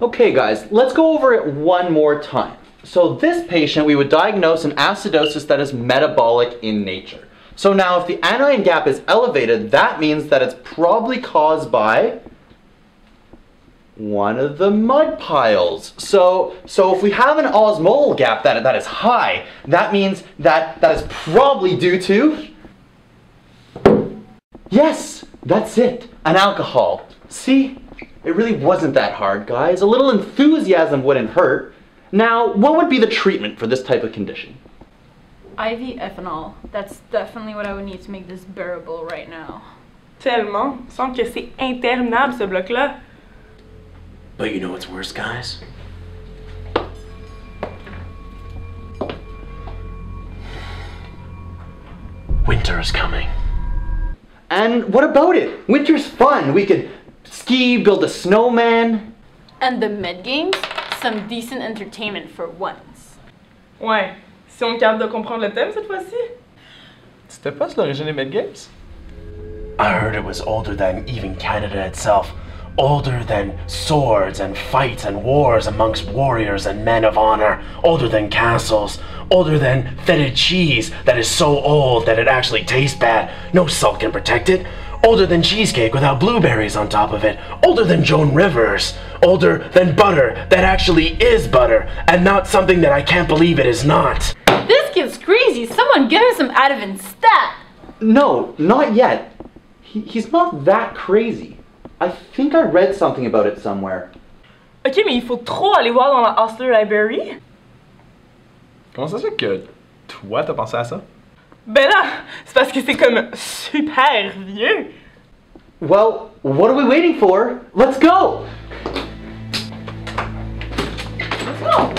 Okay guys, let's go over it one more time. So this patient, we would diagnose an acidosis that is metabolic in nature. So now if the anion gap is elevated, that means that it's probably caused by one of the mud piles. So if we have an osmolar gap that is high, that means that is probably due to, yes, that's it, an alcohol. See? It really wasn't that hard, guys. A little enthusiasm wouldn't hurt. Now, what would be the treatment for this type of condition? IV ethanol. That's definitely what I would need to make this bearable right now. Tellement. Il semble que c'est interminable ce bloc-là. But you know what's worse, guys? Winter is coming. And what about it? Winter's fun. We could ski, build a snowman. And the MedGames? Some decent entertainment for once. Ouais. Si on est capable de comprendre le thème cette fois-ci. C'était pas l'origine des MedGames? I heard it was older than even Canada itself. Older than swords and fights and wars amongst warriors and men of honor. Older than castles. Older than fetid cheese that is so old that it actually tastes bad. No salt can protect it. Older than cheesecake without blueberries on top of it. Older than Joan Rivers. Older than butter that actually is butter and not something that I can't believe it is not. This kid's crazy. Someone get him some Ativan stat. No, not yet. He's not that crazy. I think I read something about it somewhere. Ok, mais il faut trop aller voir dans la Hostler Library. Comment ça se fait que toi t'as pensé à ça? Ben là, c'est parce que c'est comme super vieux. Well, what are we waiting for? Let's go! Let's go!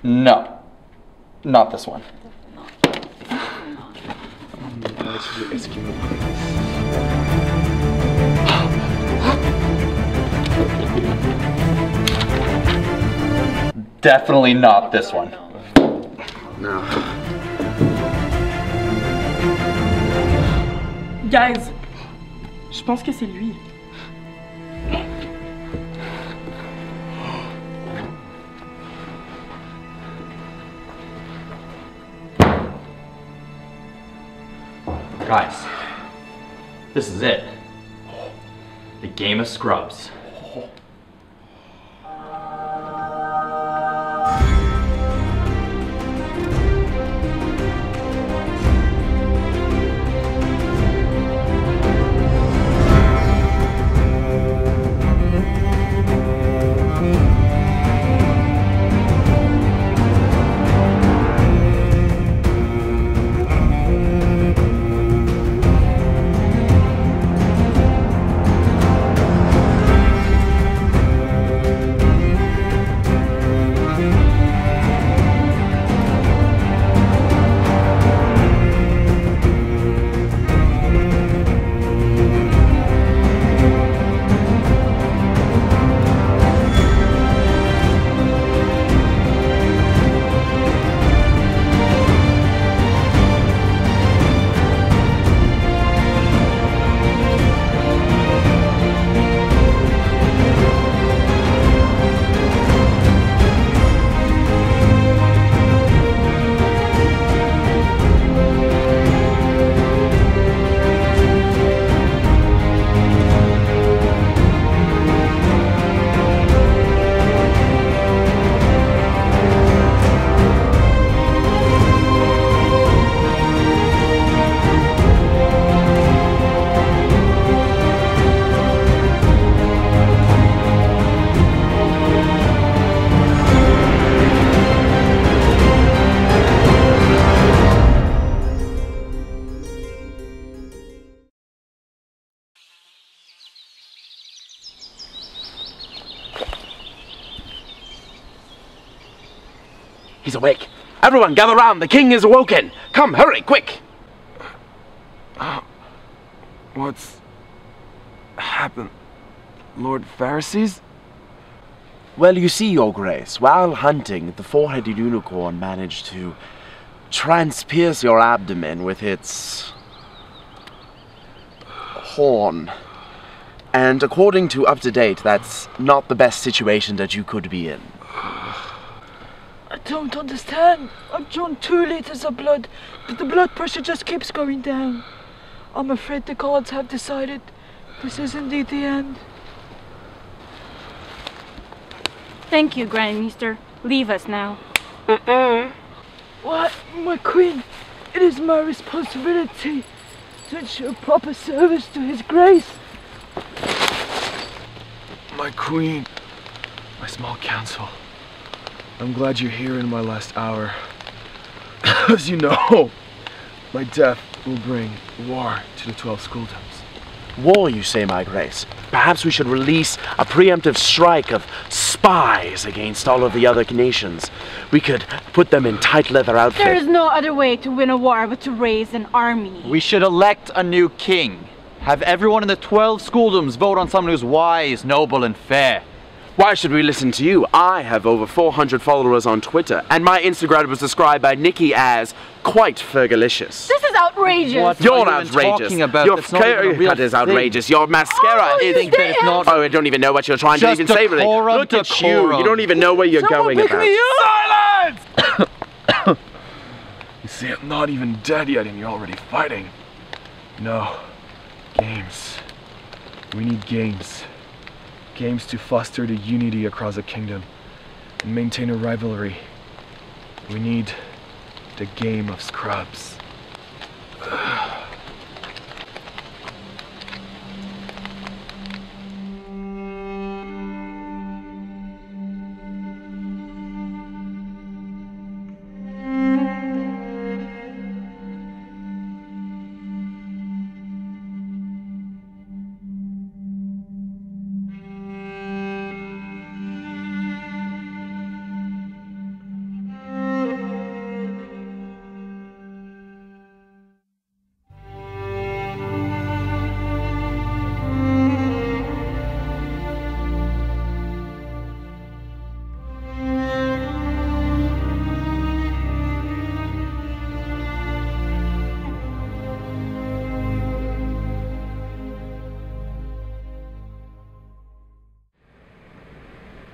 No, not this one. Definitely not this one. No. Guys, je pense que c'est lui. Guys, this is it. The game of scrubs. He's awake. Everyone, gather round. The king is awoken. Come, hurry, quick. What's happened? Lord Varices? Well, you see, Your Grace, while hunting, the four-headed unicorn managed to transpierce your abdomen with its horn. And according to up-to-date, that's not the best situation that you could be in. I don't understand. I've drawn 2 liters of blood, but the blood pressure just keeps going down. I'm afraid the gods have decided this is indeed the end. Thank you, Grand Mestre. Leave us now. Why, my queen, it is my responsibility to ensure proper service to his grace. My queen, my small council. I'm glad you're here in my last hour. As you know, my death will bring war to the 12 Schooldoms. War, you say, my grace? Perhaps we should release a preemptive strike of spies against all of the other nations. We could put them in tight leather outfits. There is no other way to win a war but to raise an army. We should elect a new king. Have everyone in the 12 Schooldoms vote on someone who's wise, noble, and fair. Why should we listen to you? I have over 400 followers on Twitter, and my Instagram was described by Nikki as quite fergalicious. This is outrageous. What You're are you outrageous. talking about? Your That's not even a real haircut is thing. outrageous. Your mascara Oh, is... you think that it's not- Oh, I don't even know what you're trying to Just even say, really. decorum, Look at you. decorum. You don't even know where you're Someone going pick about. me up! Silence! You see, I'm not even dead yet and you're already fighting. No. Games. We need games. Games to foster the unity across a kingdom and maintain a rivalry. We need the game of scrubs.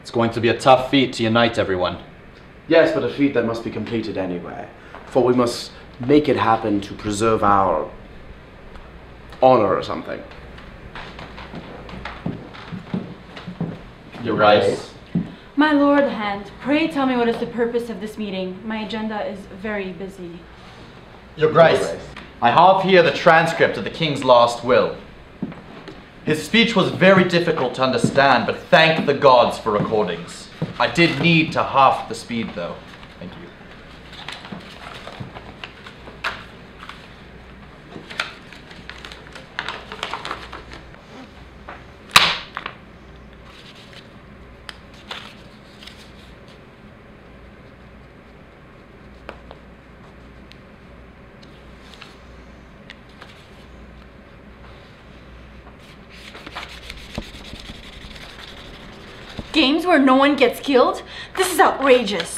It's going to be a tough feat to unite everyone. Yes, but a feat that must be completed anyway. For we must make it happen to preserve our honor or something. You're right. My Lord Hand, pray tell me what is the purpose of this meeting. My agenda is very busy. Your Grace, I have here the transcript of the King's last will. His speech was very difficult to understand, but thank the gods for recordings. I did need to half the speed, though. Thank you. Games where no one gets killed? This is outrageous.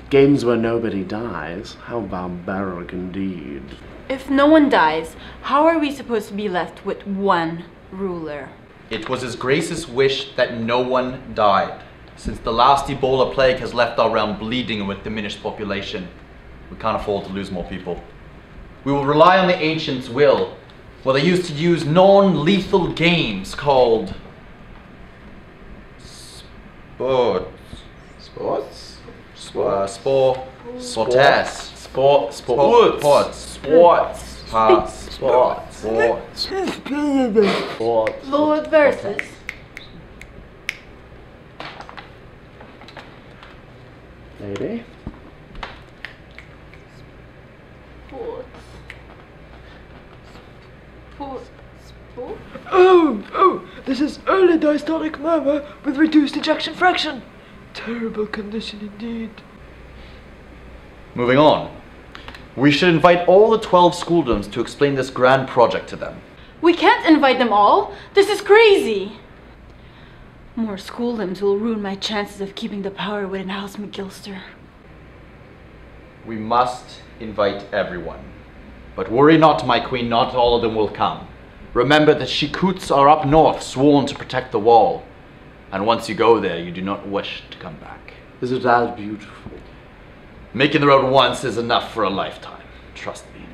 Games where nobody dies? How barbaric indeed. If no one dies, how are we supposed to be left with one ruler? It was His Grace's wish that no one died. Since the last Ebola plague has left our realm bleeding with diminished population, we can't afford to lose more people. We will rely on the ancients' will, where they used to use non-lethal games called sports. Sports? Sportes. Sports. Sports. Lord Varices. Lady? This is early diastolic murmur with reduced ejection fraction. Terrible condition indeed. Moving on. We should invite all the 12 schooldoms to explain this grand project to them. We can't invite them all. This is crazy. More schooldoms will ruin my chances of keeping the power within House McGilster. We must invite everyone. But worry not, my queen, not all of them will come. Remember that Shikuts are up north, sworn to protect the wall. And once you go there, you do not wish to come back. Is it that beautiful? Making the road once is enough for a lifetime. Trust me.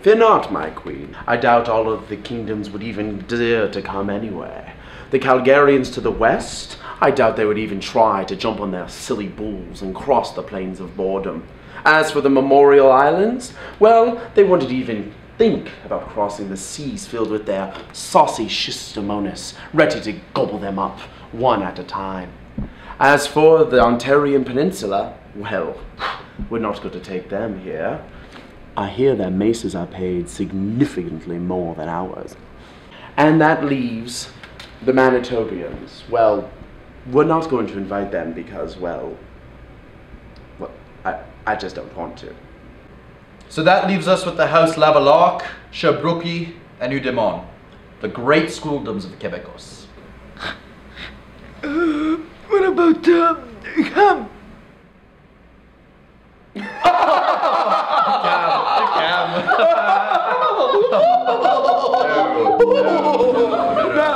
Fear not, my queen. I doubt all of the kingdoms would even dare to come anywhere. The Calgarians to the west, I doubt they would even try to jump on their silly bulls and cross the plains of boredom. As for the Memorial Islands, well, they wouldn't even think about crossing the seas filled with their saucy schistomonas, ready to gobble them up one at a time. As for the Ontarian Peninsula, well, we're not going to take them here. I hear their maces are paid significantly more than ours. And that leaves the Manitobians. Well, we're not going to invite them because, well, I just don't want to. So that leaves us with the House Lavaloc, Sherbrooke, and Udemont, the great schooldoms of Quebecos. What about, Cam? No,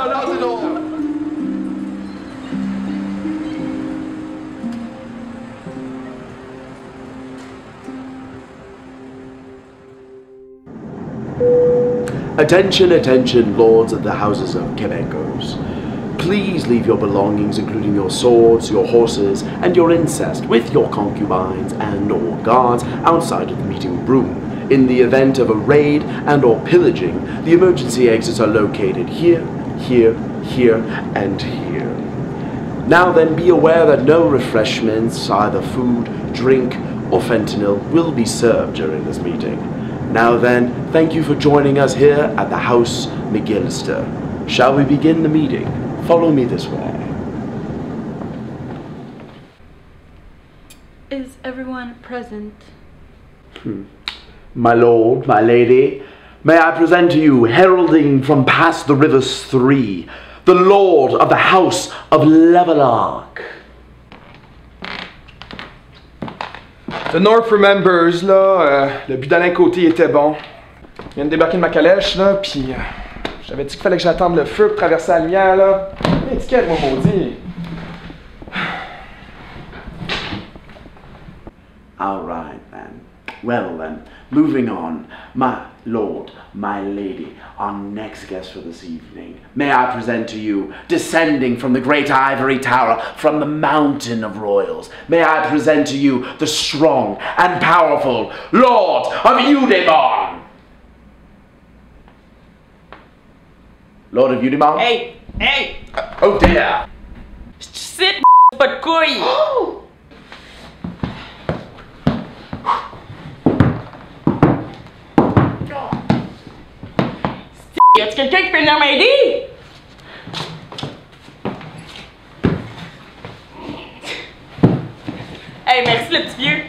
not at all. Attention, attention, lords of the houses of Quebecos. Please leave your belongings, including your swords, your horses, and your incest, with your concubines and or guards outside of the meeting room. In the event of a raid and or pillaging, the emergency exits are located here, here, here, and here. Now then, be aware that no refreshments, either food, drink, or fentanyl, will be served during this meeting. Now then, thank you for joining us here at the House McGilster. Shall we begin the meeting? Follow me this way. Is everyone present? My lord, my lady, may I present to you, heralding from past the rivers three, the Lord of the House of Lavaloc. The North remembers, là, le but d'Alain Côté était bon. Je viens de débarquer de ma calèche, là, pis j'avais dit qu'il fallait que j'attende le feu pour traverser la lumière, là. Étiquette, moi, maudit. All right, then. Well, then, moving on. My lord, my lady, our next guest for this evening. May I present to you, descending from the great ivory tower, from the mountain of royals. May I present to you the strong and powerful Lord of Udemont. Lord of Udemont? Hey, hey! Oh dear! Sit, pas de couilles! Y'a-tu quelqu'un qui peut venir m'aider? Hey, merci le petit vieux!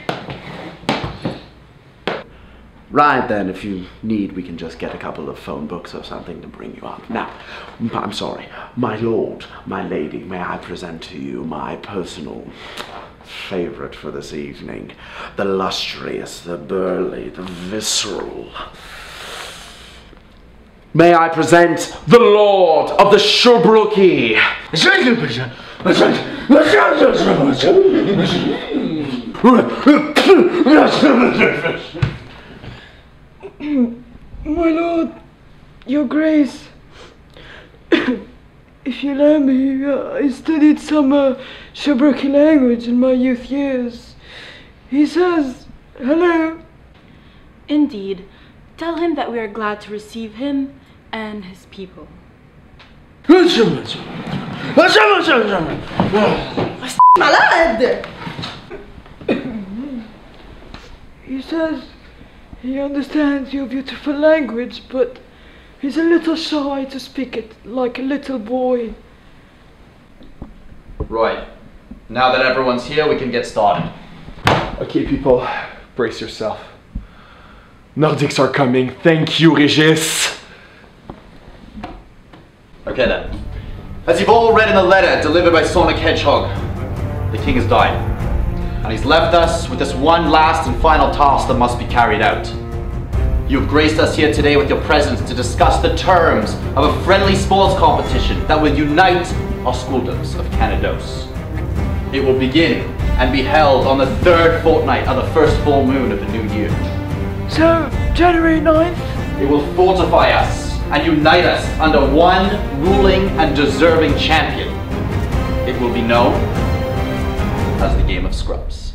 Right then, if you need, we can just get a couple of phone books or something to bring you up. Now, I'm sorry, my lord, my lady, may I present to you my personal favorite for this evening. The lustrous, the burly, the visceral. May I present the Lord of the Sherbrooke. My lord, your grace, if you allow me, I studied some Sherbrooke language in my youth years. He says, hello. Indeed. Tell him that we are glad to receive him and his people. Malade! He says he understands your beautiful language, but He's a little shy to speak it, like a little boy. Right. Now that everyone's here, we can get started. Okay, people, brace yourself. Nordics are coming. Thank you, Regis. Okay then. As you've all read in the letter delivered by Sonic Hedgehog, the king has died. And he's left us with this one last and final task that must be carried out. You have graced us here today with your presence to discuss the terms of a friendly sports competition that will unite our Schooldoms of Canados. It will begin and be held on the third fortnight of the first full moon of the new year. So, January 9th? It will fortify us and unite us under one ruling and deserving champion. It will be known as the Game of Scrubs.